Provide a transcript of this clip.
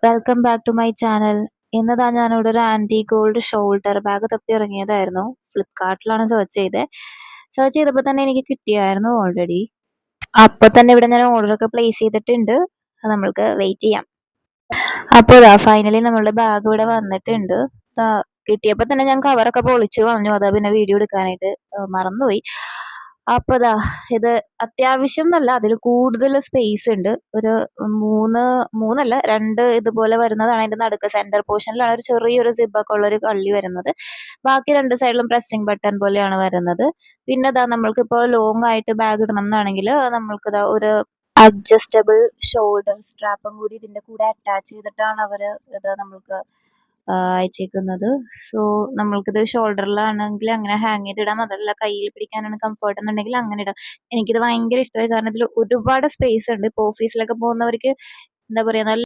Welcome back to my channel. ഇന്നതാ ഞാനിവിടെ ഒരു ആൻറ്റി ഗോൾഡ് ഷോൾഡർ ബാഗ് തപ്പി ഇറങ്ങിയതായിരുന്നു. ഫ്ലിപ്കാർട്ടിലാണ് സെർച്ച് ചെയ്തപ്പോൾ തന്നെ എനിക്ക് കിട്ടിയായിരുന്നു ഓൾറെഡി. അപ്പോൾ തന്നെ ഇവിടെ ഞാൻ ഓർഡറൊക്കെ പ്ലേസ് ചെയ്തിട്ടുണ്ട്. നമ്മൾക്ക് വെയിറ്റ് ചെയ്യാം. അപ്പോൾ ഫൈനലി നമ്മളുടെ ബാഗ് ഇവിടെ വന്നിട്ടുണ്ട്. കിട്ടിയപ്പോൾ തന്നെ ഞാൻ കവറൊക്കെ പൊളിച്ചു കളഞ്ഞു. അതാ പിന്നെ വീഡിയോ എടുക്കാനായിട്ട് മറന്നുപോയി. അപ്പോൾ ഇത് അത്യാവശ്യം നല്ല അതിൽ കൂടുതൽ സ്പേസ് ഉണ്ട്. ഒരു മൂന്നല്ല 2 ഇതുപോലെ വരുന്നതാണ്. അതിൻ്റെ നടുക്ക് സെൻറ്റർ പോർഷനിലാണ് ഒരു ചെറിയൊരു സിബൊക്കെ ഉള്ളൊരു കള്ളി വരുന്നത്. ബാക്കി 2 സൈഡിലും പ്രസ്സിങ് ബട്ടൺ പോലെയാണ് വരുന്നത്. പിന്നെ നമ്മൾക്കിപ്പോൾ ലോങ് ആയിട്ട് ബാഗ് ഇടണം എന്നാണെങ്കിൽ നമ്മൾക്ക് ഒരു അഡ്ജസ്റ്റബിൾ ഷോൾഡർ സ്ട്രാപ്പും കൂടി ഇതിൻ്റെ കൂടെ അറ്റാച്ച് ചെയ്തിട്ടാണ് അവർ ഇത് നമ്മൾക്ക് അയച്ചേക്കുന്നത്. സോ നമ്മൾക്കിത് ഷോൾഡറിലാണെങ്കിൽ അങ്ങനെ ഹാങ് ചെയ്തിടാം. അതല്ല കയ്യിൽ പിടിക്കാനാണ് കംഫർട്ട് എന്നുണ്ടെങ്കിൽ അങ്ങനെ ഇടാം. എനിക്കിത് ഭയങ്കര ഇഷ്ടമായി. കാരണം ഇതിൽ ഒരുപാട് സ്പേസ് ഉണ്ട്. ഇപ്പോൾ ഓഫീസിലൊക്കെ പോകുന്നവർക്ക് എന്താ പറയുക, നല്ല